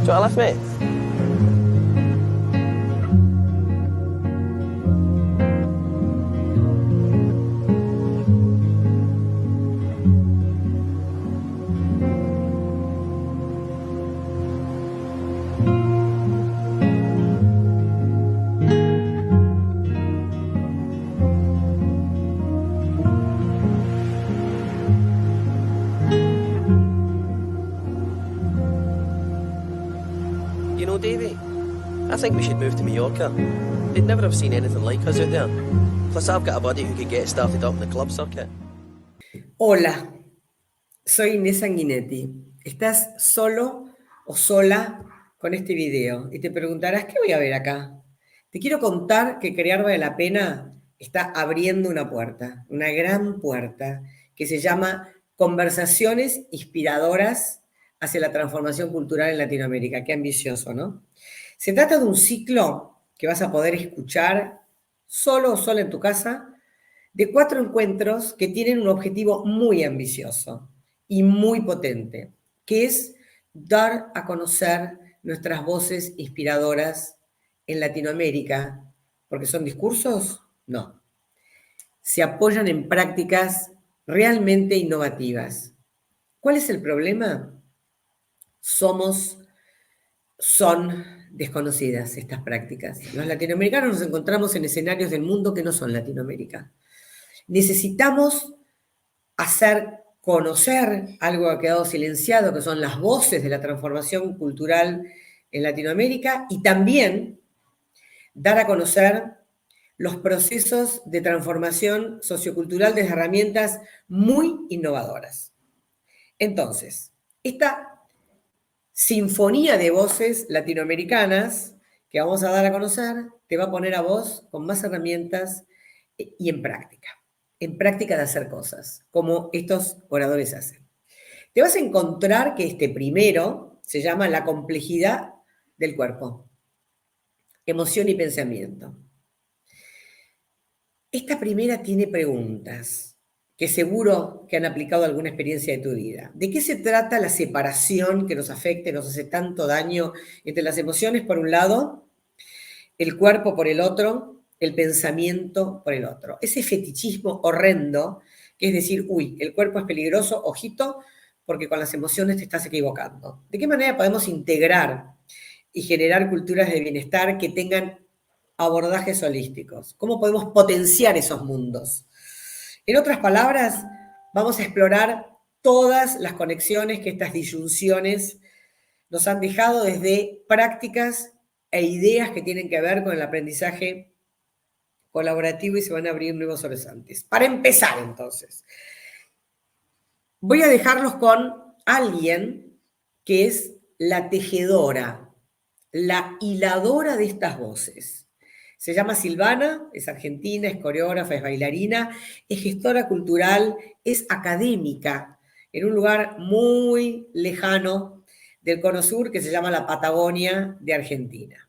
Do you want to lift me? You know, Davey, I think we should move to Mallorca. They'd never have seen anything like us out there. Plus, I've got a buddy who could get us started up in the club circuit. Hola, soy Inés Sanguinetti. ¿Estás solo o sola con este video? Y te preguntarás, ¿qué voy a ver acá? Te quiero contar que Crear Vale la Pena está abriendo una puerta, una gran puerta, que se llama Conversaciones Inspiradoras hacia la Transformación Cultural en Latinoamérica. Qué ambicioso, ¿no? Se trata de un ciclo que vas a poder escuchar solo o sola en tu casa, de 4 encuentros que tienen un objetivo muy ambicioso y muy potente, que es dar a conocer nuestras voces inspiradoras en Latinoamérica, porque son discursos, no. Se apoyan en prácticas realmente innovativas. ¿Cuál es el problema? Son desconocidas estas prácticas. Los latinoamericanos nos encontramos en escenarios del mundo que no son Latinoamérica. Necesitamos hacer conocer algo que ha quedado silenciado, que son las voces de la transformación cultural en Latinoamérica, y también dar a conocer los procesos de transformación sociocultural desde herramientas muy innovadoras. Entonces, esta sinfonía de voces latinoamericanas que vamos a dar a conocer te va a poner a vos con más herramientas y en práctica de hacer cosas, como estos oradores hacen. Te vas a encontrar que este primero se llama la complejidad del cuerpo, emoción y pensamiento. Esta primera tiene preguntas que seguro que han aplicado alguna experiencia de tu vida. ¿De qué se trata la separación que nos afecta y nos hace tanto daño entre las emociones por un lado, el cuerpo por el otro, el pensamiento por el otro? Ese fetichismo horrendo, que es decir, uy, el cuerpo es peligroso, ojito, porque con las emociones te estás equivocando. ¿De qué manera podemos integrar y generar culturas de bienestar que tengan abordajes holísticos? ¿Cómo podemos potenciar esos mundos? En otras palabras, vamos a explorar todas las conexiones que estas disyunciones nos han dejado desde prácticas e ideas que tienen que ver con el aprendizaje colaborativo y se van a abrir nuevos horizontes. Para empezar, entonces, voy a dejarlos con alguien que es la tejedora, la hiladora de estas voces. Se llama Silvana, es argentina, es coreógrafa, es bailarina, es gestora cultural, es académica en un lugar muy lejano del Cono Sur que se llama la Patagonia de Argentina.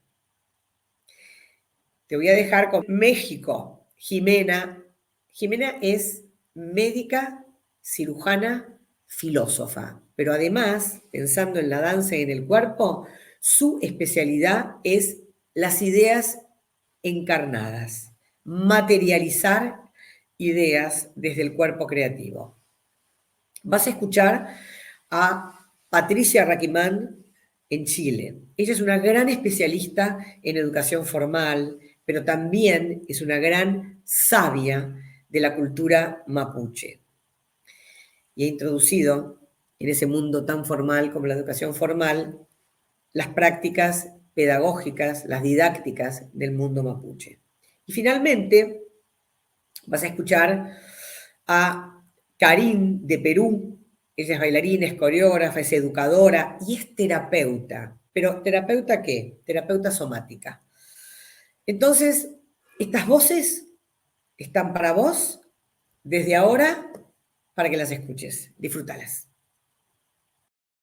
Te voy a dejar con México, Jimena. Jimena es médica, cirujana, filósofa, pero además, pensando en la danza y en el cuerpo, su especialidad es las ideas encarnadas, materializar ideas desde el cuerpo creativo. Vas a escuchar a Patricia Raquimán en Chile. Ella es una gran especialista en educación formal, pero también es una gran sabia de la cultura mapuche. Y ha introducido en ese mundo tan formal como la educación formal las prácticas pedagógicas, las didácticas del mundo mapuche. Y finalmente vas a escuchar a Karin de Perú. Ella es bailarina, es coreógrafa, es educadora y es terapeuta. ¿Pero terapeuta qué? Terapeuta somática. Entonces, estas voces están para vos desde ahora para que las escuches. Disfrútalas.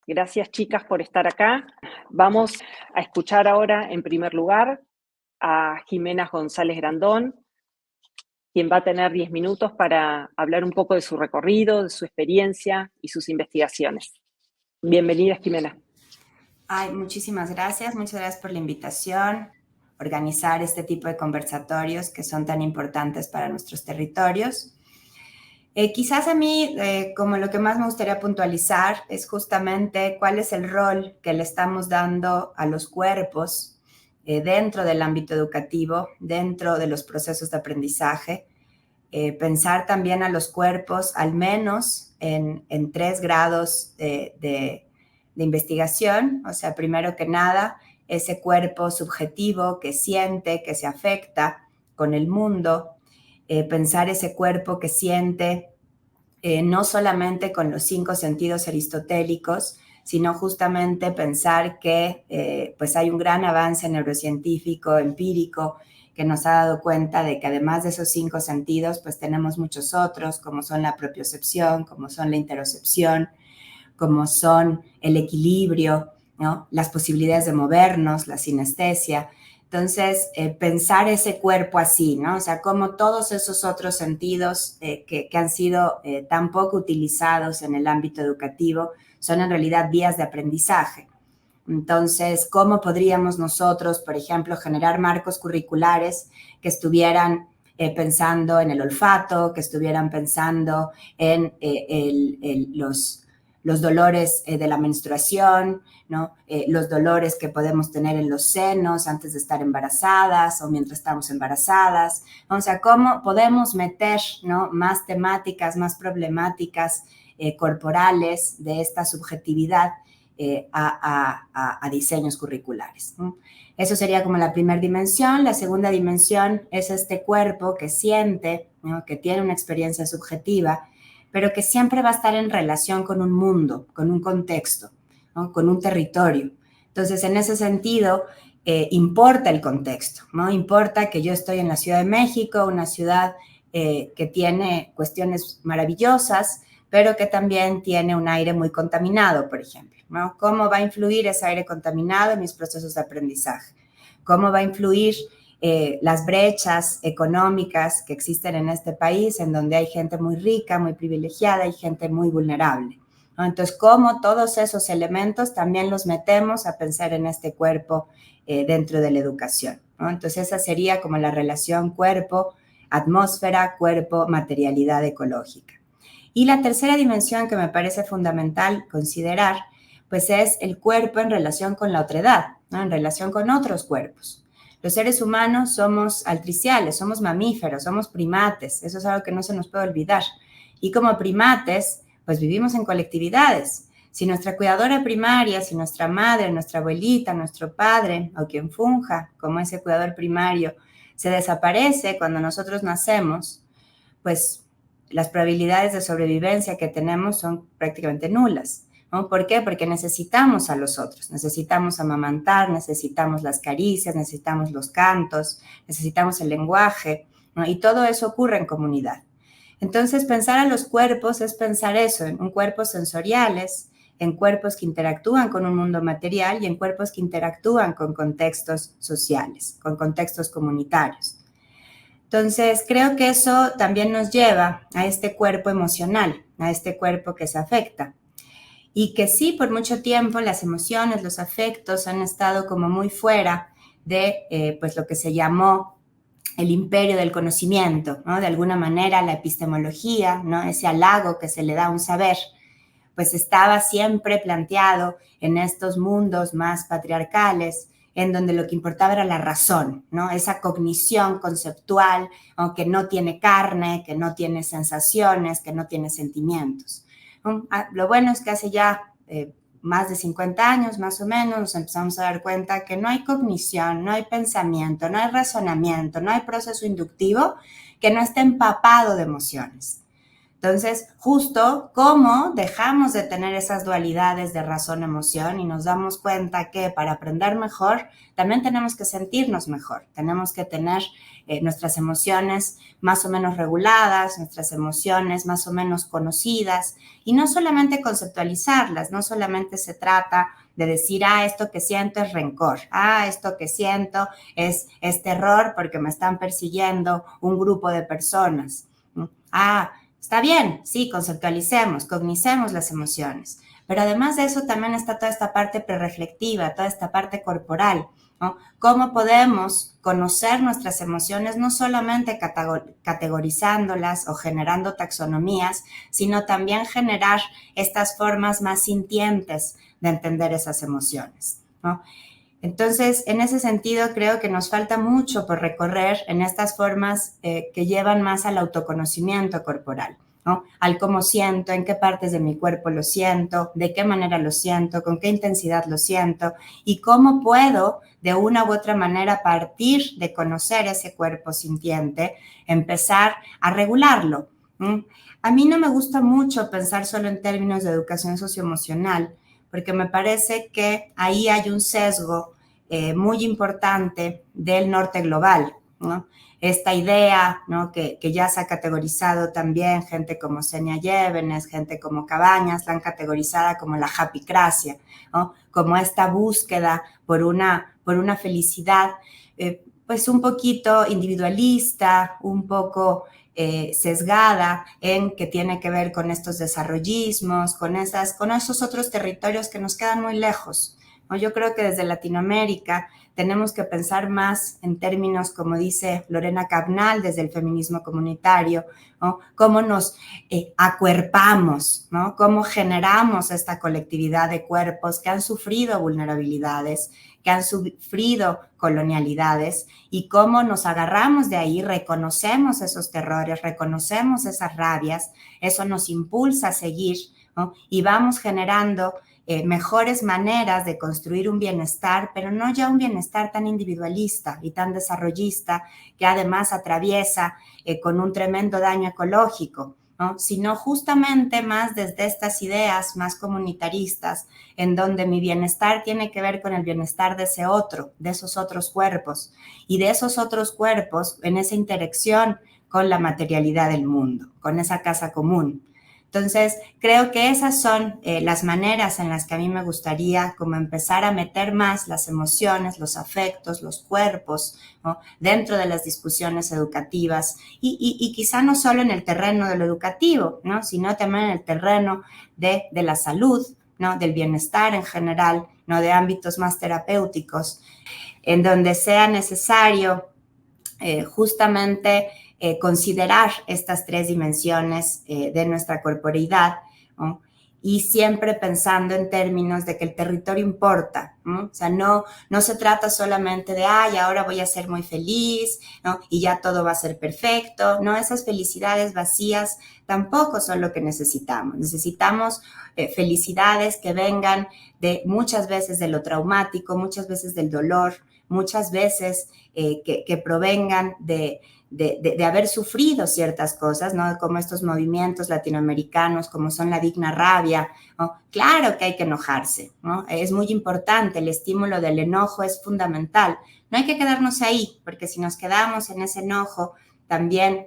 Gracias, chicas, por estar acá. Vamos a escuchar ahora, en primer lugar, a Jimena González Grandón, quien va a tener 10 minutos para hablar un poco de su recorrido, de su experiencia y sus investigaciones. Bienvenida, Jimena. Ay, muchísimas gracias. Muchas gracias por la invitación, organizar este tipo de conversatorios que son tan importantes para nuestros territorios. Quizás a mí, como lo que más me gustaría puntualizar es justamente cuál es el rol que le estamos dando a los cuerpos dentro del ámbito educativo, dentro de los procesos de aprendizaje. Pensar también a los cuerpos al menos en 3 grados de investigación. O sea, primero que nada, ese cuerpo subjetivo que siente, que se afecta con el mundo, pensar ese cuerpo que siente no solamente con los 5 sentidos aristotélicos, sino justamente pensar que pues hay un gran avance neurocientífico, empírico, que nos ha dado cuenta de que además de esos 5 sentidos, pues tenemos muchos otros, como son la propiocepción, como son la interocepción, como son el equilibrio, ¿no? Las posibilidades de movernos, la sinestesia. Entonces, pensar ese cuerpo así, ¿no? O sea, como todos esos otros sentidos que han sido tan poco utilizados en el ámbito educativo son en realidad vías de aprendizaje. Entonces, ¿cómo podríamos nosotros, por ejemplo, generar marcos curriculares que estuvieran pensando en el olfato, que estuvieran pensando en los dolores de la menstruación, ¿no? Los dolores que podemos tener en los senos antes de estar embarazadas o mientras estamos embarazadas, ¿no? O sea, cómo podemos meter, ¿no?, más temáticas, más problemáticas corporales de esta subjetividad a diseños curriculares, ¿no? Eso sería como la primera dimensión. La segunda dimensión es este cuerpo que siente, ¿no?, que tiene una experiencia subjetiva, pero que siempre va a estar en relación con un mundo, con un contexto, ¿no?, con un territorio. Entonces, en ese sentido, importa el contexto, ¿no? Importa que yo estoy en la Ciudad de México, una ciudad que tiene cuestiones maravillosas, pero que también tiene un aire muy contaminado, por ejemplo, ¿no? ¿Cómo va a influir ese aire contaminado en mis procesos de aprendizaje? ¿Cómo va a influir las brechas económicas que existen en este país, en donde hay gente muy rica, muy privilegiada y gente muy vulnerable, ¿no? Entonces, ¿cómo todos esos elementos también los metemos a pensar en este cuerpo dentro de la educación, ¿no? Entonces, esa sería como la relación cuerpo, atmósfera, cuerpo, materialidad ecológica. Y la tercera dimensión que me parece fundamental considerar, pues es el cuerpo en relación con la otredad, ¿no?, en relación con otros cuerpos. Los seres humanos somos altriciales, somos mamíferos, somos primates, eso es algo que no se nos puede olvidar. Y como primates, pues vivimos en colectividades. Si nuestra cuidadora primaria, si nuestra madre, nuestra abuelita, nuestro padre o quien funja como ese cuidador primario se desaparece cuando nosotros nacemos, pues las probabilidades de sobrevivencia que tenemos son prácticamente nulas, ¿no? ¿Por qué? Porque necesitamos a los otros, necesitamos amamantar, necesitamos las caricias, necesitamos los cantos, necesitamos el lenguaje, ¿no? Y todo eso ocurre en comunidad. Entonces, pensar a los cuerpos es pensar eso, en cuerpos sensoriales, en cuerpos que interactúan con un mundo material y en cuerpos que interactúan con contextos sociales, con contextos comunitarios. Entonces, creo que eso también nos lleva a este cuerpo emocional, a este cuerpo que se afecta. Y que sí, por mucho tiempo las emociones, los afectos han estado como muy fuera de pues lo que se llamó el imperio del conocimiento, ¿no? De alguna manera la epistemología, ¿no?, ese halago que se le da a un saber, pues estaba siempre planteado en estos mundos más patriarcales, en donde lo que importaba era la razón, ¿no? Esa cognición conceptual, aunque no tiene carne, que no tiene sensaciones, que no tiene sentimientos. Lo bueno es que hace ya más de 50 años, más o menos, nos empezamos a dar cuenta que no hay cognición, no hay pensamiento, no hay razonamiento, no hay proceso inductivo que no esté empapado de emociones. Entonces, justo cómo dejamos de tener esas dualidades de razón-emoción y nos damos cuenta que para aprender mejor también tenemos que sentirnos mejor, tenemos que tener nuestras emociones más o menos reguladas, nuestras emociones más o menos conocidas y no solamente conceptualizarlas, no solamente se trata de decir, esto que siento es rencor, esto que siento es terror porque me están persiguiendo un grupo de personas, está bien, sí, conceptualicemos, cognicemos las emociones, Pero además de eso también está toda esta parte prereflectiva, toda esta parte corporal, ¿no? Cómo podemos conocer nuestras emociones, no solamente categorizándolas o generando taxonomías, sino también generar estas formas más sintientes de entender esas emociones, ¿no? Entonces, en ese sentido, creo que nos falta mucho por recorrer en estas formas que llevan más al autoconocimiento corporal, ¿no? Al cómo siento, en qué partes de mi cuerpo lo siento, de qué manera lo siento, con qué intensidad lo siento y cómo puedo, de una u otra manera, a partir de conocer ese cuerpo sintiente, empezar a regularlo. A mí no me gusta mucho pensar solo en términos de educación socioemocional, porque me parece que ahí hay un sesgo muy importante del norte global, ¿no? Esta idea, ¿no? que ya se ha categorizado también, gente como Senia Llévenes, gente como Cabañas, la han categorizada como la happycracia, ¿no? Como esta búsqueda por una felicidad, pues un poquito individualista, un poco sesgada en que tiene que ver con estos desarrollismos, con esos otros territorios que nos quedan muy lejos, ¿no? Yo creo que desde Latinoamérica tenemos que pensar más en términos, como dice Lorena Cabnal, desde el feminismo comunitario, ¿no? Cómo nos acuerpamos, ¿no? Cómo generamos esta colectividad de cuerpos que han sufrido vulnerabilidades, que han sufrido colonialidades y cómo nos agarramos de ahí, reconocemos esos terrores, reconocemos esas rabias, eso nos impulsa a seguir, ¿no? Y vamos generando mejores maneras de construir un bienestar, pero no ya un bienestar tan individualista y tan desarrollista que además atraviesa con un tremendo daño ecológico, ¿no? Sino justamente más desde estas ideas más comunitaristas, en donde mi bienestar tiene que ver con el bienestar de ese otro, de esos otros cuerpos, y de esos otros cuerpos en esa interacción con la materialidad del mundo, con esa casa común. Entonces, creo que esas son las maneras en las que a mí me gustaría como empezar a meter más las emociones, los afectos, los cuerpos, ¿no? Dentro de las discusiones educativas y quizá no solo en el terreno de lo educativo, ¿no? Sino también en el terreno de la salud, ¿no? Del bienestar en general, ¿no? De ámbitos más terapéuticos, en donde sea necesario justamente considerar estas tres dimensiones de nuestra corporeidad, ¿no? Y siempre pensando en términos de que el territorio importa, ¿no? O sea, no se trata solamente de, ay, ahora voy a ser muy feliz, ¿no? Y ya todo va a ser perfecto, ¿no? Esas felicidades vacías tampoco son lo que necesitamos. Necesitamos felicidades que vengan de muchas veces de lo traumático, muchas veces del dolor, muchas veces que provengan de haber sufrido ciertas cosas, ¿no? Como estos movimientos latinoamericanos, como son la digna rabia, ¿no? Claro que hay que enojarse, ¿no? Es muy importante, el estímulo del enojo es fundamental. No hay que quedarnos ahí, porque si nos quedamos en ese enojo, también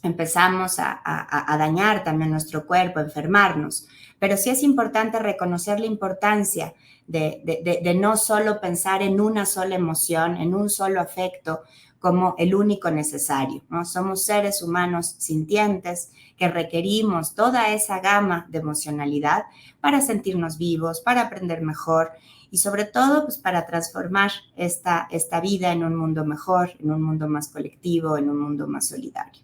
empezamos a dañar también nuestro cuerpo, a enfermarnos. Pero sí es importante reconocer la importancia de no solo pensar en una sola emoción, en un solo afecto, como el único necesario, ¿no? Somos seres humanos sintientes que requerimos toda esa gama de emocionalidad para sentirnos vivos, para aprender mejor y sobre todo pues, para transformar esta vida en un mundo mejor, en un mundo más colectivo, en un mundo más solidario.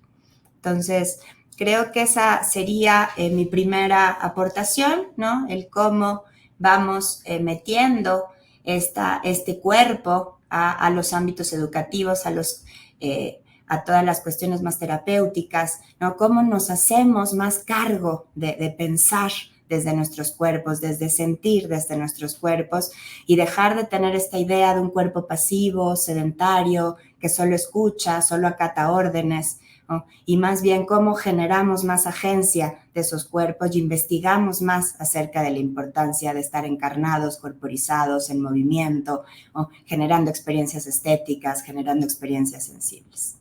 Entonces, creo que esa sería mi primera aportación, ¿no? El cómo vamos metiendo este cuerpo a los ámbitos educativos, a todas las cuestiones más terapéuticas, ¿no? Cómo nos hacemos más cargo de pensar desde nuestros cuerpos, desde sentir desde nuestros cuerpos y dejar de tener esta idea de un cuerpo pasivo, sedentario, que solo escucha, solo acata órdenes, ¿no? Y más bien cómo generamos más agencia de esos cuerpos y investigamos más acerca de la importancia de estar encarnados, corporizados, en movimiento, ¿no? Generando experiencias estéticas, generando experiencias sensibles.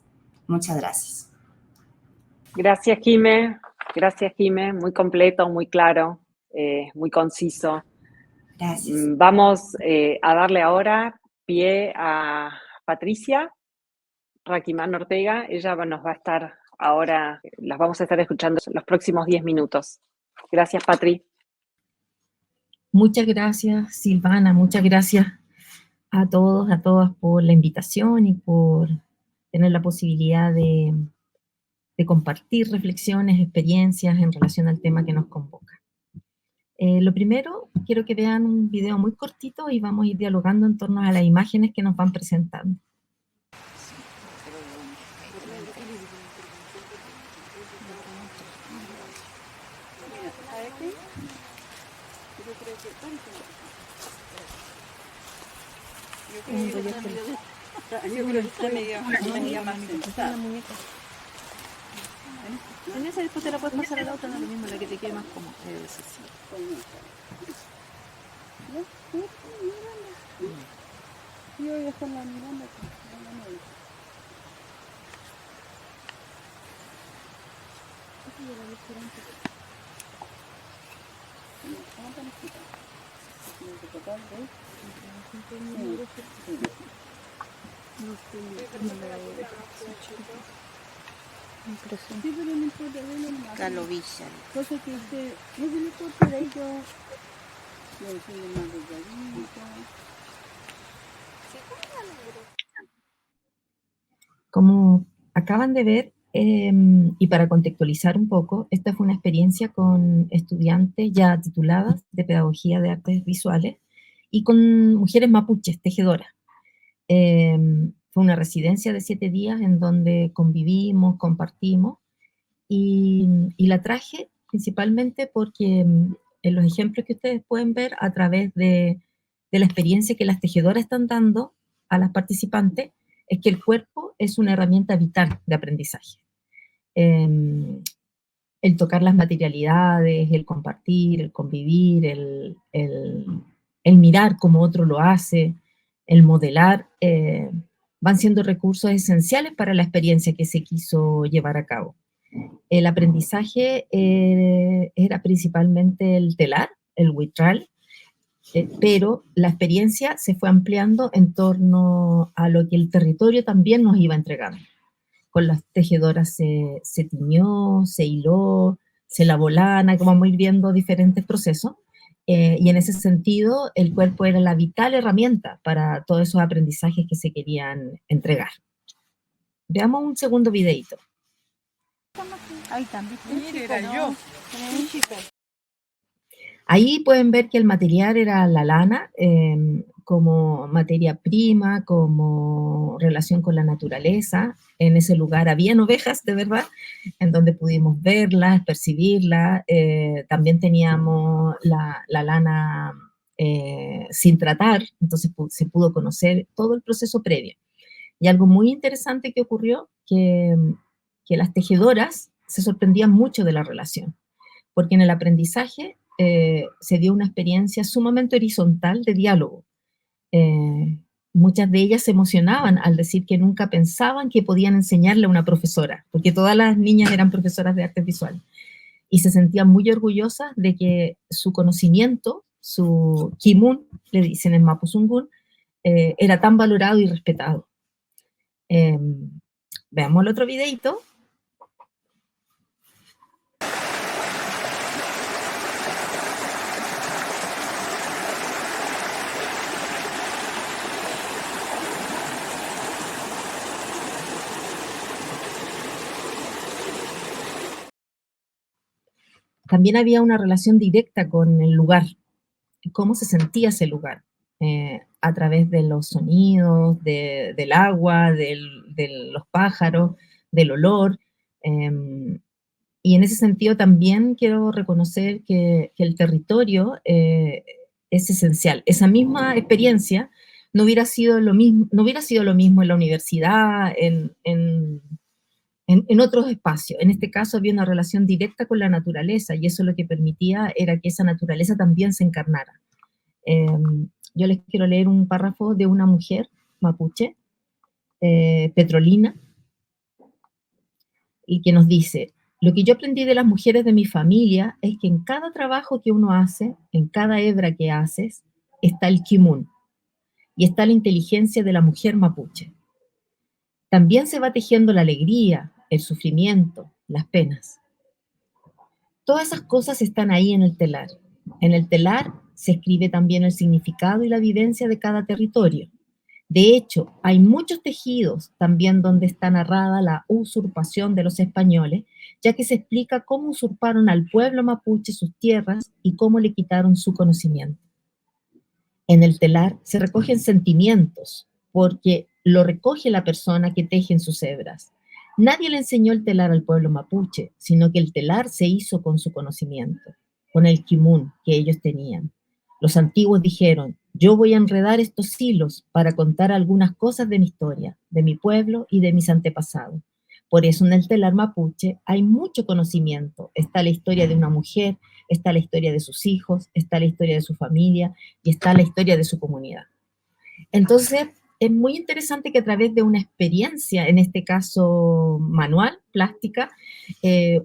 Muchas gracias. Gracias, Jime. Gracias, Jime. Muy completo, muy claro, muy conciso. Gracias. Vamos a darle ahora pie a Patricia Raquimán Ortega. Ella nos va a estar ahora, las vamos a estar escuchando los próximos 10 minutos. Gracias, Patri. Muchas gracias, Silvana, muchas gracias a todos, a todas por la invitación y por tener la posibilidad de compartir reflexiones, experiencias en relación al tema que nos convoca. Lo primero, quiero que vean un video muy cortito y vamos a ir dialogando en torno a las imágenes que nos van presentando. En esa después te la puedes pasar a la otra, no es lo mismo, la que te quede más cómoda. Yo voy a dejar la miranda. Calovilla. Cosa que usted, no se le importa de ello. Yo soy más delgadito. Como acaban de ver, y para contextualizar un poco, esta fue una experiencia con estudiantes ya tituladas de Pedagogía de Artes Visuales y con mujeres mapuches, tejedoras. Fue una residencia de 7 días en donde convivimos, compartimos, y la traje principalmente porque en los ejemplos que ustedes pueden ver a través de la experiencia que las tejedoras están dando a las participantes, es que el cuerpo es una herramienta vital de aprendizaje. El tocar las materialidades, el compartir, el convivir, el mirar como otro lo hace, el modelar, van siendo recursos esenciales para la experiencia que se quiso llevar a cabo. El aprendizaje era principalmente el telar, el huitral, pero la experiencia se fue ampliando en torno a lo que el territorio también nos iba entregando. Con las tejedoras se tiñó, se hiló, se lavó lana, como vamos a ir viendo diferentes procesos, y en ese sentido el cuerpo era la vital herramienta para todos esos aprendizajes que se querían entregar. Veamos un segundo videito. Ahí también. Era yo. Ahí pueden ver que el material era la lana, como materia prima, como relación con la naturaleza. En ese lugar habían ovejas, de verdad, en donde pudimos verlas, percibirlas. También teníamos la lana sin tratar, entonces se pudo conocer todo el proceso previo. Y algo muy interesante que ocurrió, que las tejedoras se sorprendían mucho de la relación, porque en el aprendizaje se dio una experiencia sumamente horizontal de diálogo. Muchas de ellas se emocionaban al decir que nunca pensaban que podían enseñarle a una profesora, porque todas las niñas eran profesoras de artes visuales, y se sentían muy orgullosas de que su conocimiento, su kimun, le dicen en Mapuzungún, era tan valorado y respetado. Veamos el otro videito. También había una relación directa con el lugar, cómo se sentía ese lugar, a través de los sonidos, del agua, de los pájaros, del olor. Y en ese sentido también quiero reconocer que el territorio es esencial. Esa misma experiencia no hubiera sido lo mismo en la universidad, en otros espacios. En este caso había una relación directa con la naturaleza, y eso lo que permitía era que esa naturaleza también se encarnara. Yo les quiero leer un párrafo de una mujer mapuche, Petrolina, y que nos dice: lo que yo aprendí de las mujeres de mi familia es que en cada trabajo que uno hace, en cada hebra que haces, está el kimun, y está la inteligencia de la mujer mapuche. También se va tejiendo la alegría, el sufrimiento, las penas. Todas esas cosas están ahí en el telar. En el telar se escribe también el significado y la vivencia de cada territorio. De hecho, hay muchos tejidos también donde está narrada la usurpación de los españoles, ya que se explica cómo usurparon al pueblo mapuche sus tierras y cómo le quitaron su conocimiento. En el telar se recogen sentimientos, porque lo recoge la persona que teje en sus hebras. Nadie le enseñó el telar al pueblo mapuche, sino que el telar se hizo con su conocimiento, con el kimun que ellos tenían. Los antiguos dijeron: yo voy a enredar estos hilos para contar algunas cosas de mi historia, de mi pueblo y de mis antepasados. Por eso en el telar mapuche hay mucho conocimiento. Está la historia de una mujer, está la historia de sus hijos, está la historia de su familia y está la historia de su comunidad. Entonces, es muy interesante que a través de una experiencia, en este caso manual, plástica,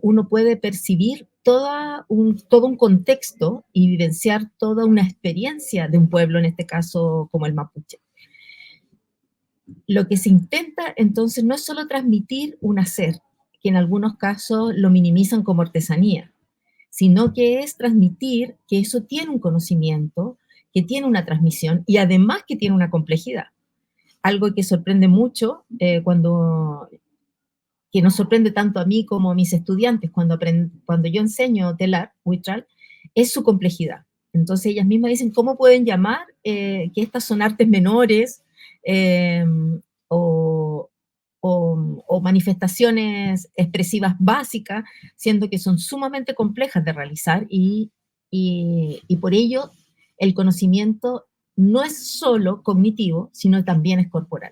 uno puede percibir todo un contexto y vivenciar toda una experiencia de un pueblo, en este caso como el mapuche. Lo que se intenta entonces no es solo transmitir un hacer, que en algunos casos lo minimizan como artesanía, sino que es transmitir que eso tiene un conocimiento, que tiene una transmisión y además que tiene una complejidad. Algo que sorprende mucho que nos sorprende tanto a mí como a mis estudiantes cuando yo enseño telar, huichol, es su complejidad. Entonces ellas mismas dicen, ¿cómo pueden llamar que estas son artes menores o manifestaciones expresivas básicas, siendo que son sumamente complejas de realizar y por ello el conocimiento no es solo cognitivo, sino también es corporal.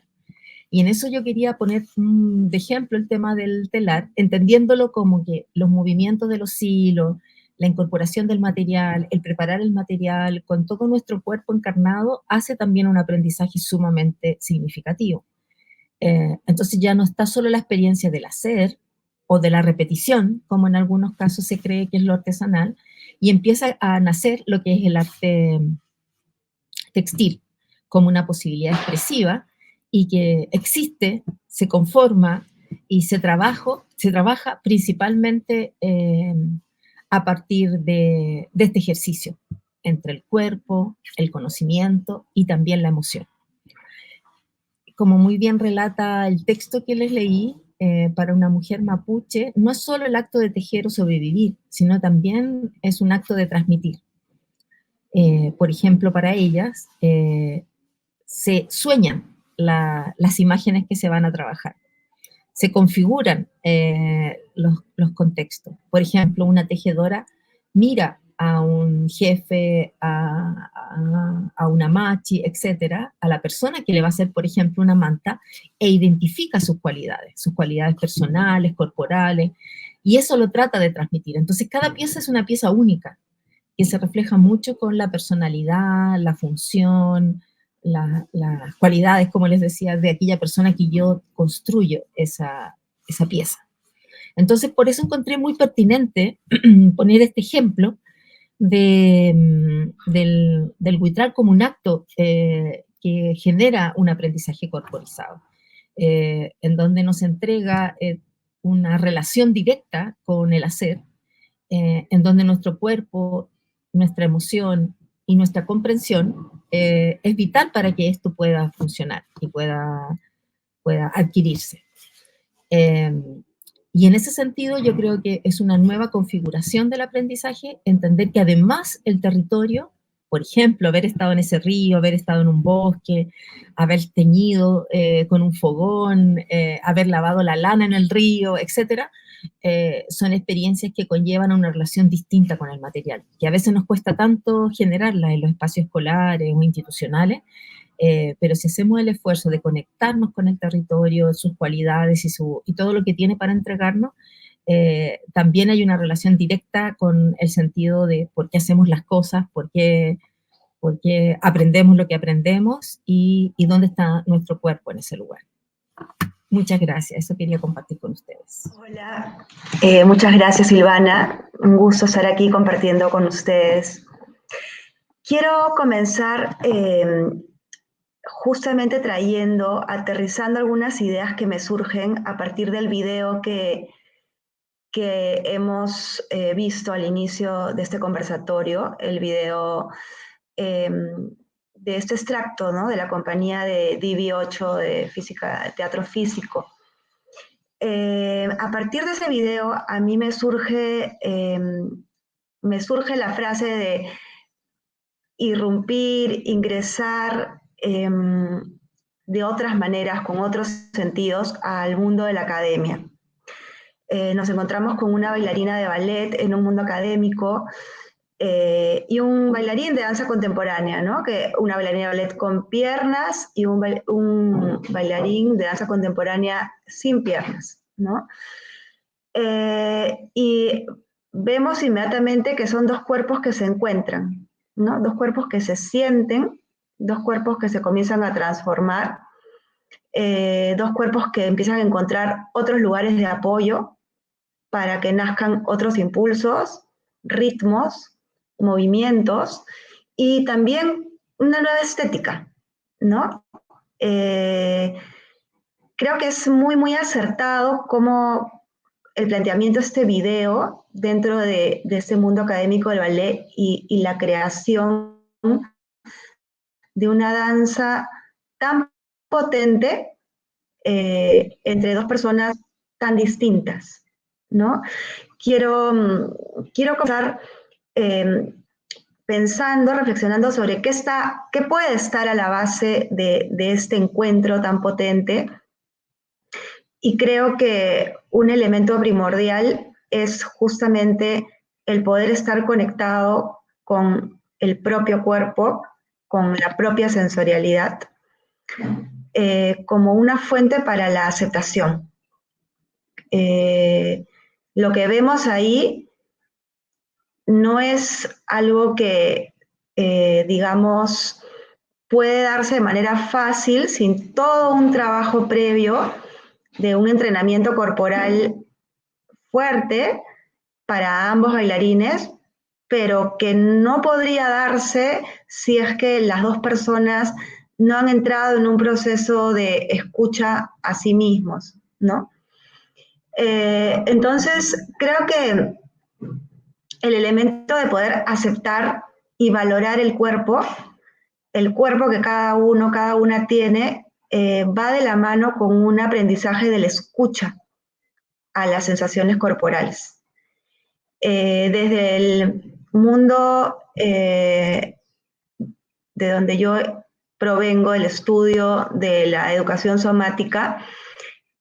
Y en eso yo quería poner de ejemplo el tema del telar, entendiéndolo como que los movimientos de los hilos, la incorporación del material, el preparar el material con todo nuestro cuerpo encarnado, hace también un aprendizaje sumamente significativo. Entonces ya no está solo la experiencia del hacer o de la repetición, como en algunos casos se cree que es lo artesanal, y empieza a nacer lo que es el arte textil, como una posibilidad expresiva, y que existe, se conforma y se trabaja principalmente a partir de este ejercicio entre el cuerpo, el conocimiento y también la emoción. Como muy bien relata el texto que les leí, para una mujer mapuche no es solo el acto de tejer o sobrevivir, sino también es un acto de transmitir. Por ejemplo, para ellas se sueñan las imágenes que se van a trabajar. Se configuran los contextos. Por ejemplo, una tejedora mira a un jefe, a una machi, etcétera, a la persona que le va a hacer, por ejemplo, una manta, e identifica sus cualidades personales, corporales, y eso lo trata de transmitir. Entonces, cada pieza es una pieza única, que se refleja mucho con la personalidad, la función, las cualidades, como les decía, de aquella persona que yo construyo esa pieza. Entonces, por eso encontré muy pertinente poner este ejemplo del huichol como un acto que genera un aprendizaje corporizado, en donde nos entrega una relación directa con el hacer, en donde nuestro cuerpo, nuestra emoción y nuestra comprensión es vital para que esto pueda funcionar y pueda adquirirse. Y en ese sentido yo creo que es una nueva configuración del aprendizaje, entender que además el territorio, por ejemplo, haber estado en ese río, haber estado en un bosque, haber teñido con un fogón, haber lavado la lana en el río, etcétera, son experiencias que conllevan una relación distinta con el material, que a veces nos cuesta tanto generarla en los espacios escolares o institucionales, pero si hacemos el esfuerzo de conectarnos con el territorio, sus cualidades y todo lo que tiene para entregarnos, también hay una relación directa con el sentido de por qué hacemos las cosas, por qué aprendemos lo que aprendemos y dónde está nuestro cuerpo en ese lugar. Muchas gracias, eso quería compartir con ustedes. Hola, muchas gracias Silvana, un gusto estar aquí compartiendo con ustedes. Quiero comenzar justamente aterrizando algunas ideas que me surgen a partir del video que hemos visto al inicio de este conversatorio, el video de este extracto, ¿no? De la compañía de DB8 de teatro físico. A partir de ese video, a mí me surge la frase de irrumpir, ingresar de otras maneras, con otros sentidos, al mundo de la academia. Nos encontramos con una bailarina de ballet en un mundo académico y un bailarín de danza contemporánea, ¿no? Una bailarina de ballet con piernas y un bailarín de danza contemporánea sin piernas, ¿no? Y vemos inmediatamente que son dos cuerpos que se encuentran, ¿no? Dos cuerpos que se sienten, dos cuerpos que se comienzan a transformar, dos cuerpos que empiezan a encontrar otros lugares de apoyo para que nazcan otros impulsos, ritmos, movimientos y también una nueva estética, ¿no? Creo que es muy, muy acertado cómo el planteamiento de este video dentro de este mundo académico del ballet y la creación de una danza tan potente entre dos personas tan distintas, ¿no? Quiero comenzar pensando, reflexionando sobre qué puede estar a la base de este encuentro tan potente. Y creo que un elemento primordial es justamente el poder estar conectado con el propio cuerpo, con la propia sensorialidad, como una fuente para la aceptación. Lo que vemos ahí no es algo que, digamos, puede darse de manera fácil sin todo un trabajo previo de un entrenamiento corporal fuerte para ambos bailarines, pero que no podría darse si es que las dos personas no han entrado en un proceso de escucha a sí mismos, ¿no? Entonces, creo que el elemento de poder aceptar y valorar el cuerpo que cada uno, cada una tiene, va de la mano con un aprendizaje de la escucha a las sensaciones corporales. Desde el mundo de donde yo provengo, el estudio de la educación somática,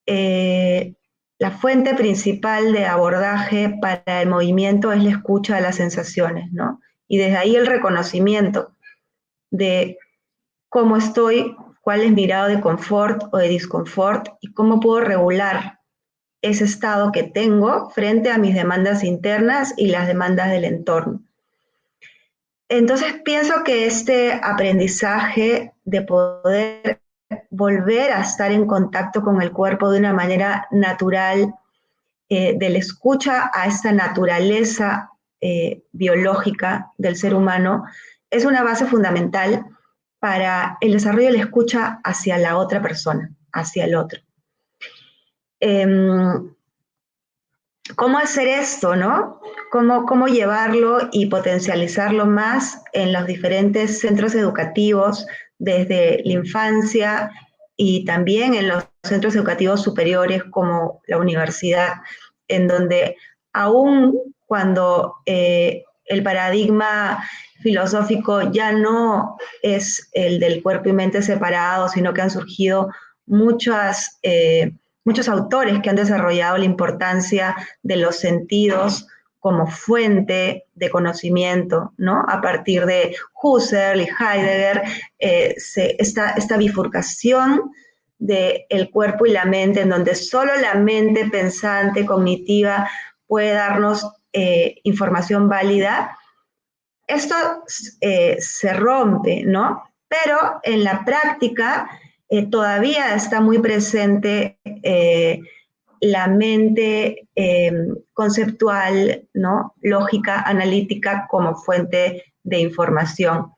la fuente principal de abordaje para el movimiento es la escucha de las sensaciones, ¿no? Y desde ahí el reconocimiento de cómo estoy, cuál es mi grado de confort o de disconfort y cómo puedo regular ese estado que tengo frente a mis demandas internas y las demandas del entorno. Entonces pienso que este aprendizaje de poder volver a estar en contacto con el cuerpo de una manera natural, de la escucha a esta naturaleza biológica del ser humano, es una base fundamental para el desarrollo de la escucha hacia la otra persona, hacia el otro. ¿Cómo hacer esto, no? ¿Cómo llevarlo y potencializarlo más en los diferentes centros educativos desde la infancia y también en los centros educativos superiores como la universidad, en donde aún cuando el paradigma filosófico ya no es el del cuerpo y mente separados, sino que han surgido muchos autores que han desarrollado la importancia de los sentidos como fuente de conocimiento, ¿no? A partir de Husserl y Heidegger, esta bifurcación del cuerpo y la mente, en donde solo la mente pensante, cognitiva, puede darnos información válida. Esto se rompe, ¿no? Pero en la práctica todavía está muy presente la mente conceptual, ¿no? Lógica, analítica como fuente de información.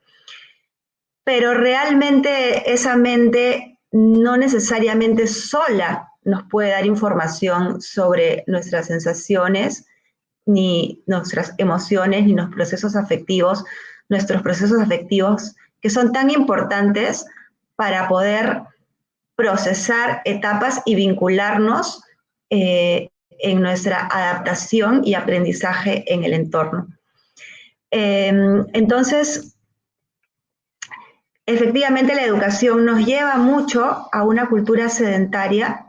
Pero realmente esa mente no necesariamente sola nos puede dar información sobre nuestras sensaciones, ni nuestras emociones, ni los procesos afectivos, nuestros procesos afectivos, que son tan importantes para poder procesar etapas y vincularnos en nuestra adaptación y aprendizaje en el entorno. Entonces, efectivamente la educación nos lleva mucho a una cultura sedentaria,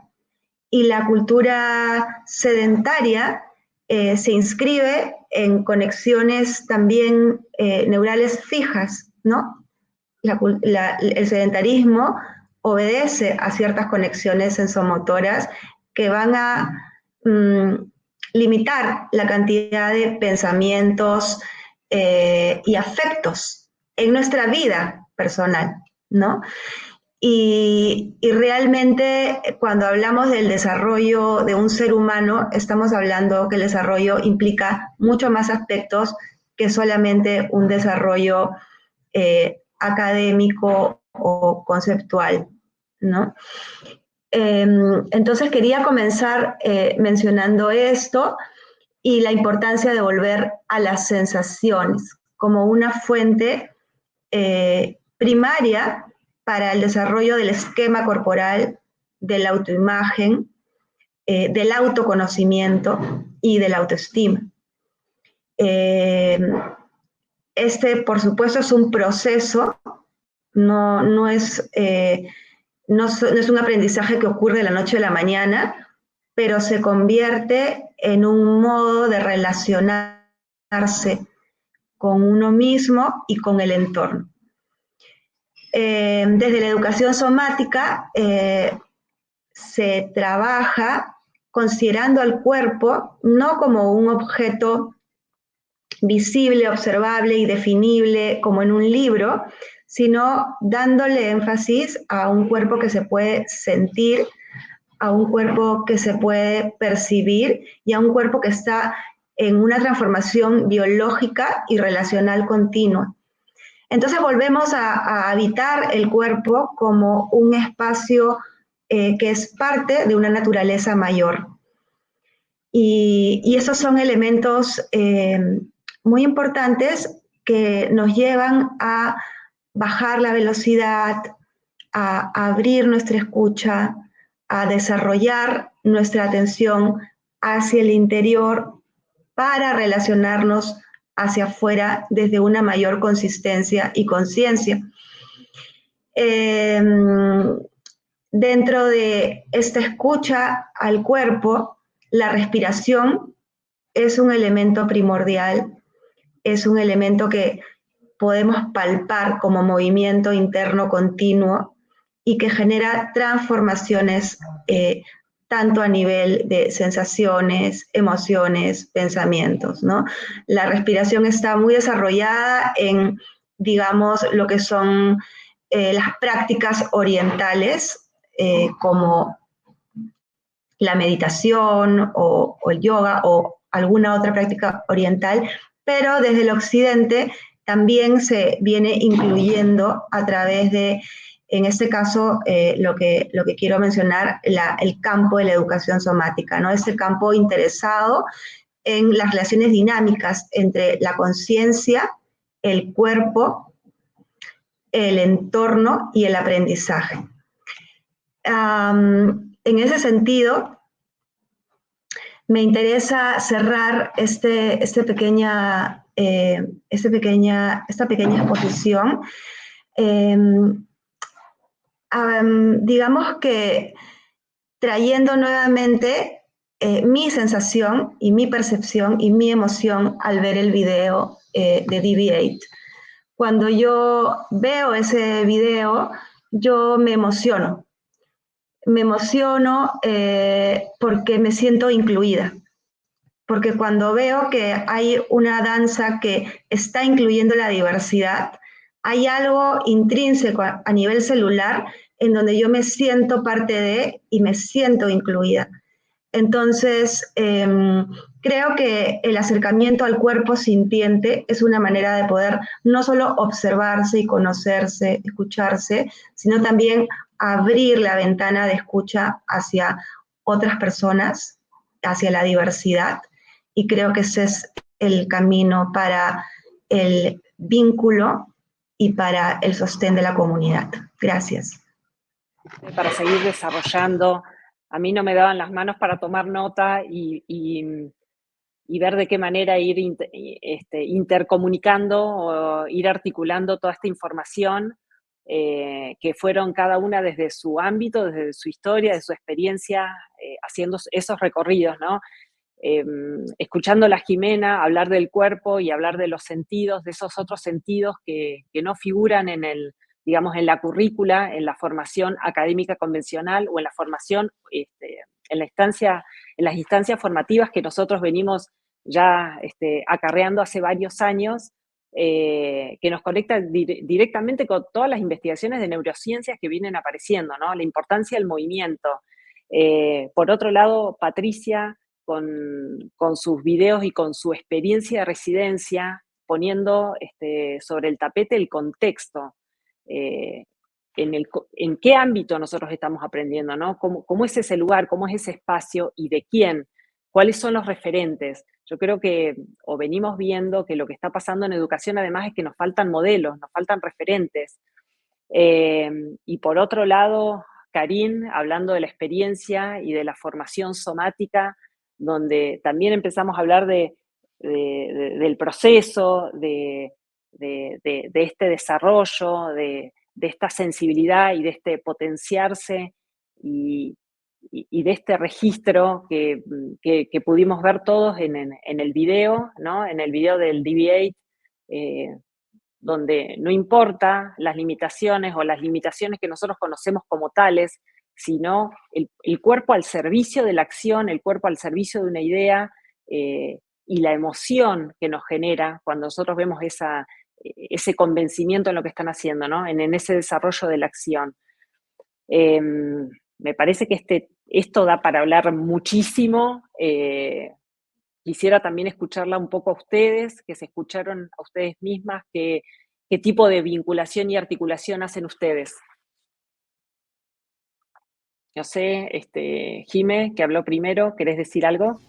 y la cultura sedentaria se inscribe en conexiones también neurales fijas, ¿no? El sedentarismo obedece a ciertas conexiones sensomotoras que van a limitar la cantidad de pensamientos y afectos en nuestra vida personal, ¿no? Y realmente cuando hablamos del desarrollo de un ser humano, estamos hablando que el desarrollo implica mucho más aspectos que solamente un desarrollo académico o conceptual, ¿no? Entonces quería comenzar mencionando esto y la importancia de volver a las sensaciones como una fuente primaria para el desarrollo del esquema corporal, de la autoimagen, del autoconocimiento y de la autoestima. Por supuesto, es un proceso, no es un aprendizaje que ocurre de la noche a la mañana, pero se convierte en un modo de relacionarse con uno mismo y con el entorno. Desde la educación somática se trabaja considerando al cuerpo no como un objeto visible, observable y definible como en un libro, sino dándole énfasis a un cuerpo que se puede sentir, a un cuerpo que se puede percibir y a un cuerpo que está en una transformación biológica y relacional continua. Entonces volvemos a habitar el cuerpo como un espacio que es parte de una naturaleza mayor. Y esos son elementos muy importantes que nos llevan a bajar la velocidad, a abrir nuestra escucha, a desarrollar nuestra atención hacia el interior para relacionarnos hacia afuera desde una mayor consistencia y conciencia. Dentro de esta escucha al cuerpo, la respiración es un elemento primordial, es un elemento que podemos palpar como movimiento interno continuo y que genera transformaciones tanto a nivel de sensaciones, emociones, pensamientos, ¿no? La respiración está muy desarrollada en, digamos, lo que son las prácticas orientales, como la meditación o el yoga o alguna otra práctica oriental, pero desde el occidente también se viene incluyendo a través de, en este caso, lo que quiero mencionar, el campo de la educación somática, ¿no? Ese campo interesado en las relaciones dinámicas entre la conciencia, el cuerpo, el entorno y el aprendizaje. En ese sentido, me interesa cerrar esta pequeña exposición digamos que trayendo nuevamente mi sensación y mi percepción y mi emoción al ver el video de DV8. Cuando yo veo ese video, yo me emociono. Me emociono porque me siento incluida. Porque cuando veo que hay una danza que está incluyendo la diversidad, hay algo intrínseco a nivel celular en donde yo me siento parte de y me siento incluida. Entonces, creo que el acercamiento al cuerpo sintiente es una manera de poder no solo observarse y conocerse, escucharse, sino también abrir la ventana de escucha hacia otras personas, hacia la diversidad, y creo que ese es el camino para el vínculo y para el sostén de la comunidad. Gracias. Para seguir desarrollando. A mí no me daban las manos para tomar nota y ver de qué manera ir intercomunicando o ir articulando toda esta información que fueron cada una desde su ámbito, desde su historia, de su experiencia, haciendo esos recorridos, ¿no? Escuchando a la Jimena hablar del cuerpo y hablar de los sentidos, de esos otros sentidos que no figuran en digamos, en la currícula, en la formación académica convencional o en la formación, en las instancias formativas que nosotros venimos ya acarreando hace varios años, que nos conecta directamente con todas las investigaciones de neurociencias que vienen apareciendo, ¿no? La importancia del movimiento. Por otro lado, Patricia, con sus videos y con su experiencia de residencia, poniendo sobre el tapete el contexto, en qué ámbito nosotros estamos aprendiendo, ¿no? ¿Cómo es ese lugar, cómo es ese espacio y de quién? ¿Cuáles son los referentes? Yo creo que, o venimos viendo que lo que está pasando en educación además es que nos faltan modelos, nos faltan referentes. Y por otro lado, Karin, hablando de la experiencia y de la formación somática, donde también empezamos a hablar del proceso, de este desarrollo, de esta sensibilidad y de este potenciarse y de este registro que pudimos ver todos en el video, ¿no? En el video del DB8, donde no importa las limitaciones o las limitaciones que nosotros conocemos como tales, sino el cuerpo al servicio de la acción, el cuerpo al servicio de una idea, y la emoción que nos genera cuando nosotros vemos ese convencimiento en lo que están haciendo, ¿no? En ese desarrollo de la acción. Me parece que esto da para hablar muchísimo. Quisiera también escucharla un poco a ustedes, que se escucharon a ustedes mismas, qué tipo de vinculación y articulación hacen ustedes. No sé, Jime, que habló primero, ¿querés decir algo?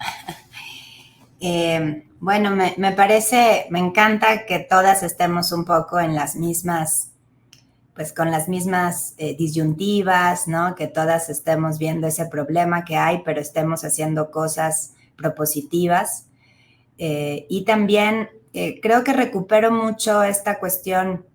Bueno, me parece, me encanta que todas estemos un poco en las mismas, pues con las mismas disyuntivas, ¿no? Que todas estemos viendo ese problema que hay, pero estemos haciendo cosas propositivas. Y también creo que recupero mucho esta cuestión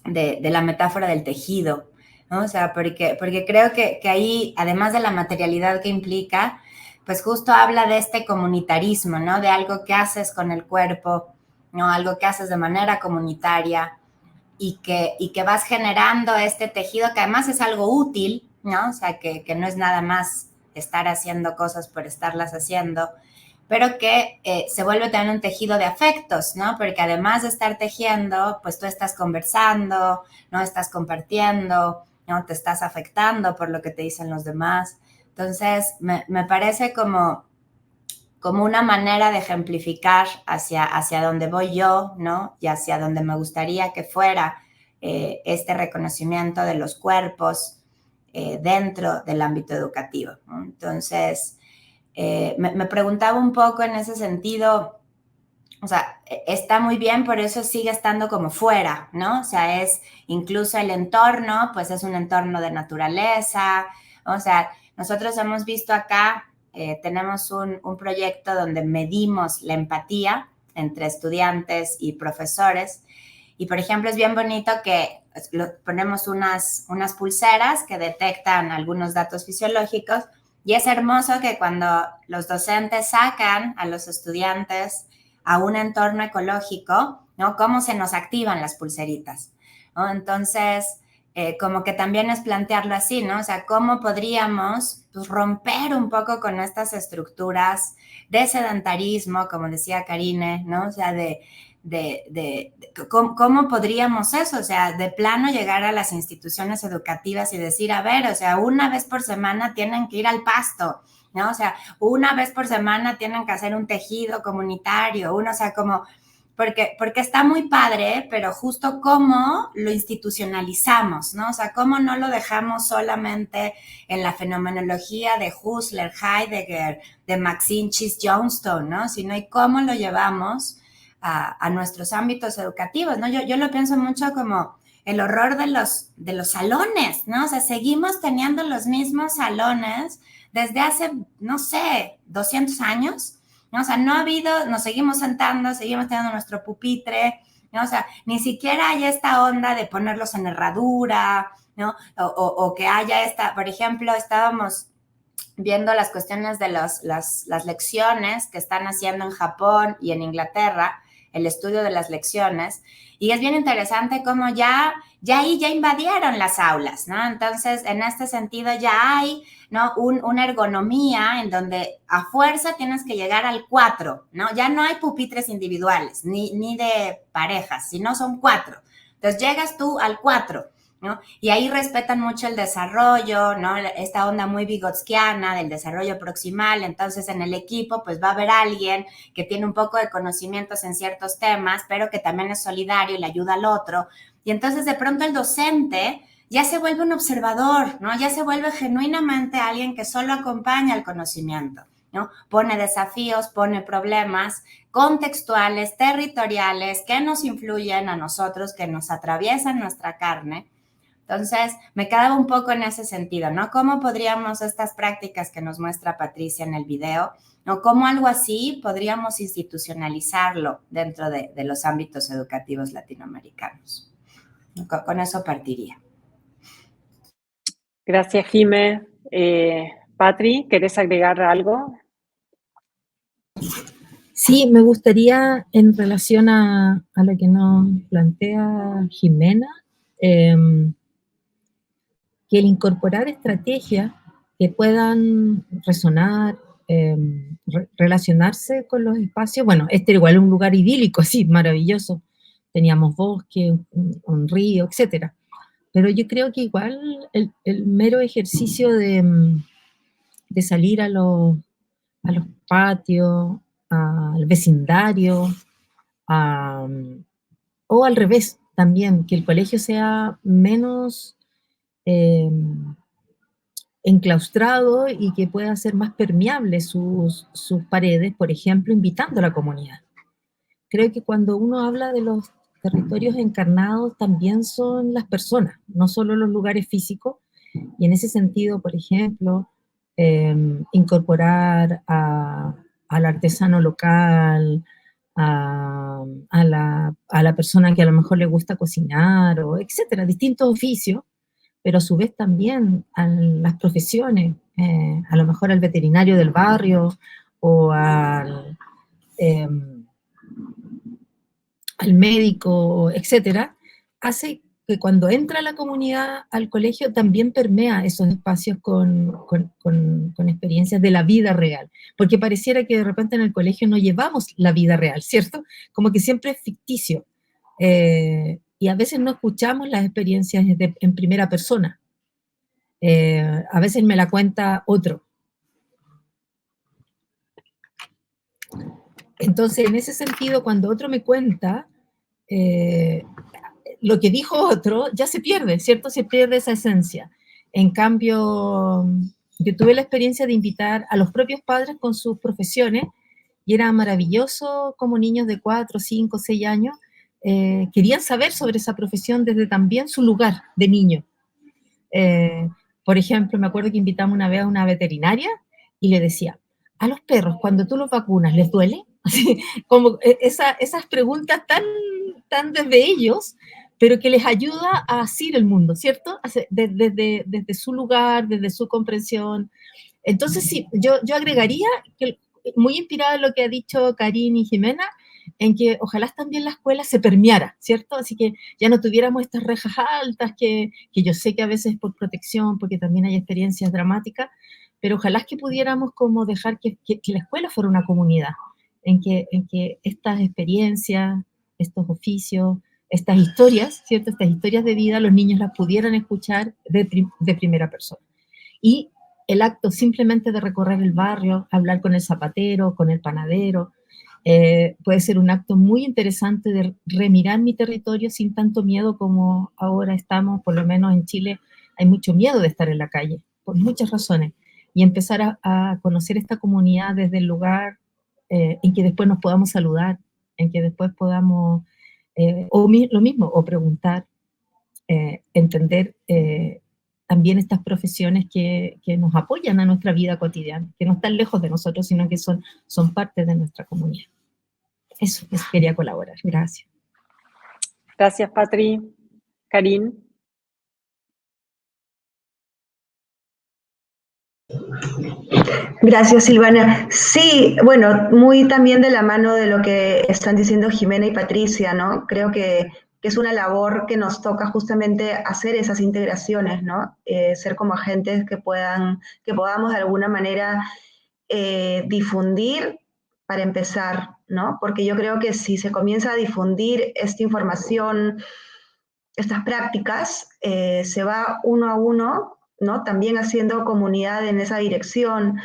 de la metáfora del tejido, ¿no? O sea, porque creo que ahí, además de la materialidad que implica, pues justo habla de este comunitarismo, ¿no? De algo que haces con el cuerpo, ¿no? Algo que haces de manera comunitaria y que vas generando este tejido que además es algo útil, ¿no? O sea, que no es nada más estar haciendo cosas por estarlas haciendo, pero que se vuelve también un tejido de afectos, ¿no? Porque además de estar tejiendo, pues tú estás conversando, ¿no? Estás compartiendo, ¿no? Te estás afectando por lo que te dicen los demás. Entonces, me parece como una manera de ejemplificar hacia donde voy yo, ¿no? Y hacia donde me gustaría que fuera este reconocimiento de los cuerpos dentro del ámbito educativo, ¿no? Entonces, me preguntaba un poco en ese sentido, o sea, está muy bien, por eso sigue estando como fuera, ¿no? O sea, es incluso el entorno, pues es un entorno de naturaleza, o sea, nosotros hemos visto acá, tenemos un proyecto donde medimos la empatía entre estudiantes y profesores, y por ejemplo es bien bonito que ponemos unas pulseras que detectan algunos datos fisiológicos, y es hermoso que cuando los docentes sacan a los estudiantes a un entorno ecológico, ¿no? Cómo se nos activan las pulseritas, ¿no? Entonces, como que también es plantearlo así, ¿no? O sea, ¿cómo podríamos pues, romper un poco con estas estructuras de sedentarismo, como decía Karine, ¿no? O sea, ¿cómo podríamos eso? O sea, de plano llegar a las instituciones educativas y decir, a ver, o sea, una vez por semana tienen que ir al pasto, ¿no? O sea, una vez por semana tienen que hacer un tejido comunitario, o sea, como, porque está muy padre, pero justo cómo lo institucionalizamos, ¿no? O sea, cómo no lo dejamos solamente en la fenomenología de Husserl, Heidegger, de Maxine Chis Johnstone, ¿no? Sino y cómo lo llevamos a nuestros ámbitos educativos, ¿no? Yo lo pienso mucho como el horror de los salones, ¿no? O sea, seguimos teniendo los mismos salones desde hace, no sé, 200 años, ¿no? O sea, no ha habido, nos seguimos sentando, seguimos teniendo nuestro pupitre, ¿no? O sea, ni siquiera hay esta onda de ponerlos en herradura, ¿no? O que haya esta, por ejemplo, estábamos viendo las cuestiones de las lecciones que están haciendo en Japón y en Inglaterra, el estudio de las lecciones, y es bien interesante cómo ya invadieron las aulas, ¿no? Entonces, en este sentido ya hay, ¿no? Una ergonomía en donde a fuerza tienes que llegar al 4, ¿no? Ya no hay pupitres individuales, ni de parejas, sino son 4. Entonces, llegas tú al 4, ¿no? Y ahí respetan mucho el desarrollo, ¿no? Esta onda muy vygotskiana del desarrollo proximal. Entonces, en el equipo, pues va a haber alguien que tiene un poco de conocimientos en ciertos temas, pero que también es solidario y le ayuda al otro. Y entonces, de pronto, el docente ya se vuelve un observador, ¿no? Ya se vuelve genuinamente alguien que solo acompaña el conocimiento, ¿no? Pone desafíos, pone problemas contextuales, territoriales, que nos influyen a nosotros, que nos atraviesan nuestra carne. Entonces, me quedaba un poco en ese sentido, ¿no? ¿Cómo podríamos estas prácticas que nos muestra Patricia en el video, ¿no? ¿Cómo algo así podríamos institucionalizarlo dentro de los ámbitos educativos latinoamericanos? Con eso partiría. Gracias, Jime. Patri, ¿querés agregar algo? Sí, me gustaría, en relación a lo que nos plantea Jimena, que el incorporar estrategias que puedan resonar, relacionarse con los espacios, bueno, este era igual un lugar idílico, así, maravilloso, teníamos bosque, un río, etcétera, pero yo creo que igual el mero ejercicio de salir a los patios, al vecindario, o al revés también, que el colegio sea menos enclaustrado y que pueda ser más permeable sus paredes, por ejemplo, invitando a la comunidad. Creo que cuando uno habla de los territorios encarnados, también son las personas, no solo los lugares físicos, y en ese sentido, por ejemplo, incorporar al artesano local, a la persona que a lo mejor le gusta cocinar, o etcétera, distintos oficios, pero a su vez también a las profesiones, a lo mejor al veterinario del barrio, o al médico, etcétera, hace que cuando entra la comunidad al colegio también permea esos espacios con experiencias de la vida real, porque pareciera que de repente en el colegio no llevamos la vida real, ¿cierto? Como que siempre es ficticio, y a veces no escuchamos las experiencias en primera persona, a veces me la cuenta otro. Entonces, en ese sentido, cuando otro me cuenta, lo que dijo otro ya se pierde, ¿cierto? Se pierde esa esencia. En cambio, yo tuve la experiencia de invitar a los propios padres con sus profesiones, y era maravilloso como niños de 4, 5, 6 años querían saber sobre esa profesión desde también su lugar de niño. Por ejemplo, me acuerdo que invitamos una vez a una veterinaria y le decía, a los perros, cuando tú los vacunas, ¿les duele? Así, como esas preguntas tan desde ellos, pero que les ayuda a asir el mundo, ¿cierto? Desde su lugar, desde su comprensión. Entonces, sí, yo agregaría, que, muy inspirada en lo que ha dicho Karine y Jimena, en que ojalá también la escuela se permeara, ¿cierto? Así que ya no tuviéramos estas rejas altas que yo sé que a veces es por protección, porque también hay experiencias dramáticas, pero ojalá que pudiéramos como dejar que la escuela fuera una comunidad, en que estas experiencias, estos oficios, estas historias, ¿cierto? Estas historias de vida, los niños las pudieran escuchar de primera persona. Y el acto simplemente de recorrer el barrio, hablar con el zapatero, con el panadero, puede ser un acto muy interesante de remirar mi territorio sin tanto miedo como ahora estamos, por lo menos en Chile, hay mucho miedo de estar en la calle, por muchas razones, y empezar a conocer esta comunidad desde el lugar en que después nos podamos saludar, en que después podamos, lo mismo, o preguntar, entender también estas profesiones que nos apoyan a nuestra vida cotidiana, que no están lejos de nosotros, sino que son parte de nuestra comunidad. Eso quería colaborar. Gracias. Gracias, Patri. Karin. Gracias, Silvana. Sí, bueno, muy también de la mano de lo que están diciendo Jimena y Patricia, ¿no? Creo que es una labor que nos toca justamente hacer esas integraciones, ¿no? Ser como agentes que podamos de alguna manera difundir para empezar, ¿no? Porque yo creo que si se comienza a difundir esta información, estas prácticas, se va uno a uno, ¿no? También haciendo comunidad en esa dirección.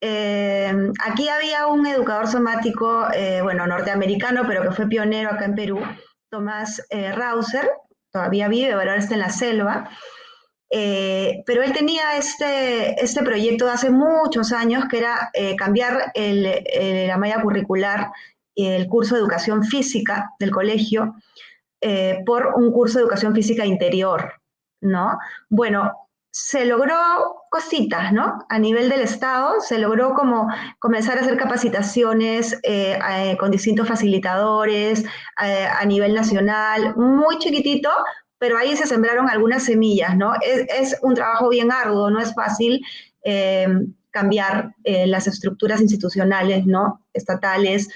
Aquí había un educador somático, bueno, norteamericano, pero que fue pionero acá en Perú, Tomás Rauser, todavía vive, ahora está en la selva, pero él tenía este proyecto de hace muchos años que era cambiar la malla curricular y el curso de educación física del colegio por un curso de educación física interior, ¿no? Bueno, se logró cositas, ¿no? A nivel del Estado, se logró como comenzar a hacer capacitaciones con distintos facilitadores a nivel nacional, muy chiquitito, pero ahí se sembraron algunas semillas, ¿no? Es un trabajo bien arduo, no es fácil cambiar las estructuras institucionales, ¿no? Estatales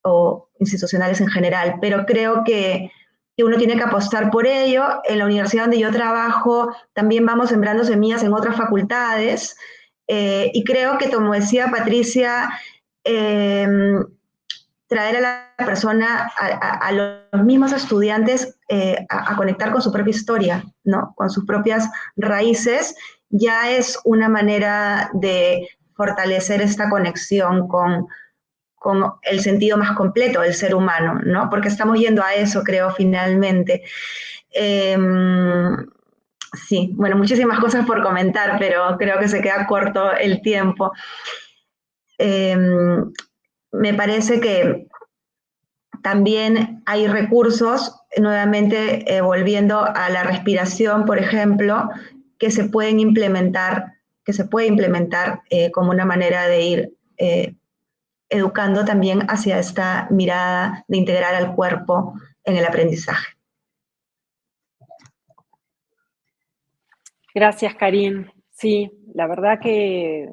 o institucionales en general, pero creo que uno tiene que apostar por ello. En la universidad donde yo trabajo también vamos sembrando semillas en otras facultades y creo que, como decía Patricia, traer a la persona, a los mismos estudiantes a conectar con su propia historia, ¿no? Con sus propias raíces, ya es una manera de fortalecer esta conexión con el sentido más completo del ser humano, ¿no? Porque estamos yendo a eso, creo, finalmente. Sí, bueno, muchísimas cosas por comentar, pero creo que se queda corto el tiempo. Me parece que también hay recursos, nuevamente volviendo a la respiración, por ejemplo, que se pueden implementar, como una manera de ir educando también hacia esta mirada de integrar al cuerpo en el aprendizaje. Gracias, Karin. Sí, la verdad que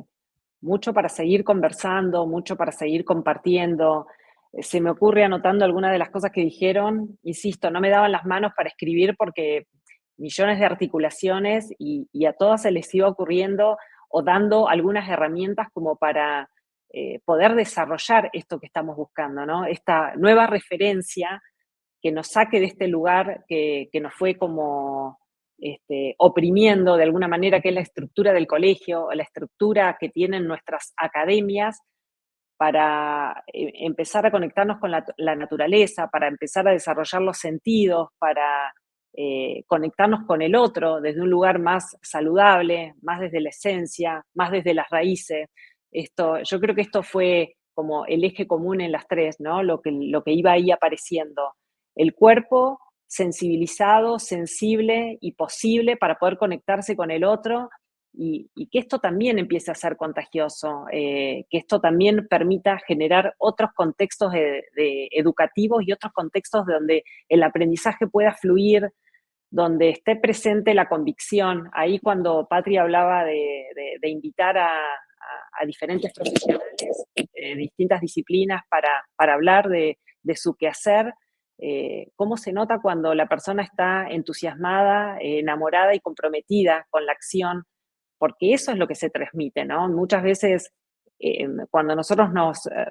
mucho para seguir conversando, mucho para seguir compartiendo. Se me ocurre anotando algunas de las cosas que dijeron. Insisto, no me daban las manos para escribir porque millones de articulaciones y a todas se les iba ocurriendo o dando algunas herramientas como para poder desarrollar esto que estamos buscando, ¿no? Esta nueva referencia que nos saque de este lugar que nos fue como oprimiendo de alguna manera, que es la estructura del colegio, la estructura que tienen nuestras academias, para empezar a conectarnos con la naturaleza, para empezar a desarrollar los sentidos, para conectarnos con el otro desde un lugar más saludable, más desde la esencia, más desde las raíces. Yo creo que esto fue como el eje común en las tres, ¿no? Lo que iba ahí apareciendo. El cuerpo sensibilizado, sensible y posible para poder conectarse con el otro y que esto también empiece a ser contagioso, que esto también permita generar otros contextos educativos y otros contextos donde el aprendizaje pueda fluir, donde esté presente la convicción. Ahí cuando Patri hablaba de invitar a diferentes profesionales de distintas disciplinas para hablar de su quehacer, cómo se nota cuando la persona está entusiasmada, enamorada y comprometida con la acción, porque eso es lo que se transmite, ¿no? Muchas veces cuando nosotros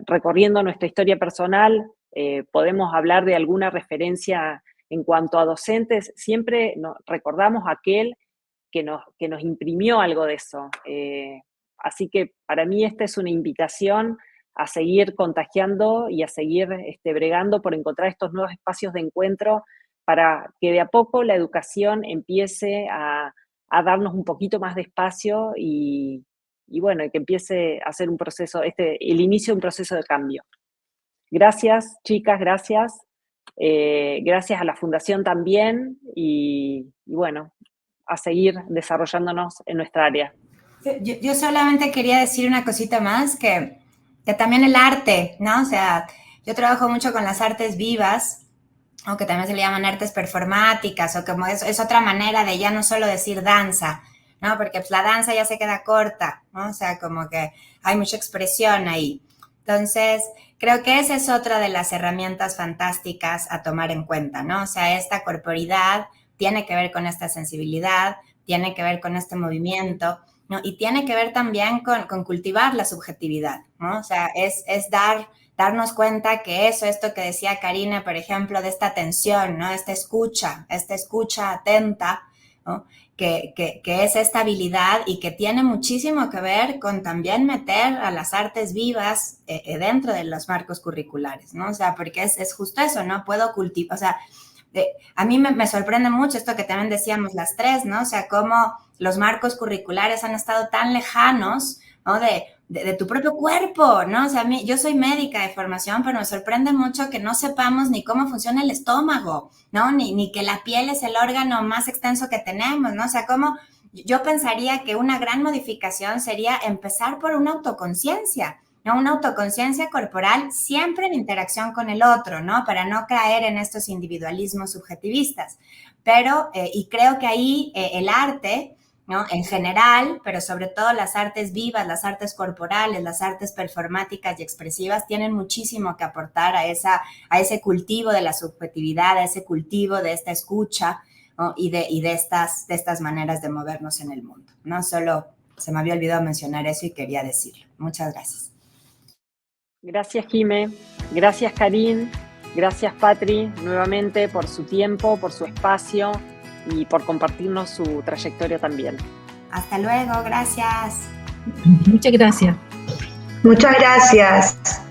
recorriendo nuestra historia personal, podemos hablar de alguna referencia en cuanto a docentes, siempre recordamos a aquel que nos imprimió algo de eso. Así que para mí esta es una invitación a seguir contagiando y a seguir bregando por encontrar estos nuevos espacios de encuentro para que de a poco la educación empiece a darnos un poquito más de espacio y bueno, que empiece a hacer un proceso, el inicio de un proceso de cambio. Gracias, chicas, gracias. Gracias a la Fundación también y bueno, a seguir desarrollándonos en nuestra área. Yo solamente quería decir una cosita más, que también el arte, ¿no? O sea, yo trabajo mucho con las artes vivas, o que también se le llaman artes performáticas, o como es otra manera de ya no solo decir danza, ¿no? Porque pues la danza ya se queda corta, ¿no? O sea, como que hay mucha expresión ahí. Entonces, creo que esa es otra de las herramientas fantásticas a tomar en cuenta, ¿no? O sea, esta corporidad tiene que ver con esta sensibilidad, tiene que ver con este movimiento, ¿no? Y tiene que ver también con cultivar la subjetividad, ¿no? O sea, es darnos cuenta que esto que decía Karina, por ejemplo, de esta atención, ¿no? Esta escucha atenta, ¿no? Que es esta habilidad y que tiene muchísimo que ver con también meter a las artes vivas dentro de los marcos curriculares, ¿no? O sea, porque es justo eso, ¿no? Puedo cultivar, o sea, a mí me sorprende mucho esto que también decíamos las tres, ¿no? O sea, cómo los marcos curriculares han estado tan lejanos, ¿no? De tu propio cuerpo, ¿no? O sea, yo soy médica de formación, pero me sorprende mucho que no sepamos ni cómo funciona el estómago, ¿no? Ni que la piel es el órgano más extenso que tenemos, ¿no? O sea, cómo yo pensaría que una gran modificación sería empezar por una autoconciencia, ¿no? Una autoconciencia corporal siempre en interacción con el otro, ¿no? Para no caer en estos individualismos subjetivistas. Pero, y creo que ahí el arte, ¿no? En general, pero sobre todo las artes vivas, las artes corporales, las artes performáticas y expresivas tienen muchísimo que aportar a ese cultivo de la subjetividad, a ese cultivo de esta escucha, ¿no? y de estas maneras de movernos en el mundo, ¿no? Solo se me había olvidado mencionar eso y quería decirlo. Muchas gracias. Gracias, Jime. Gracias, Karin. Gracias, Patri, nuevamente por su tiempo, por su espacio y por compartirnos su trayectoria también. Hasta luego, gracias. Muchas gracias. Muchas gracias.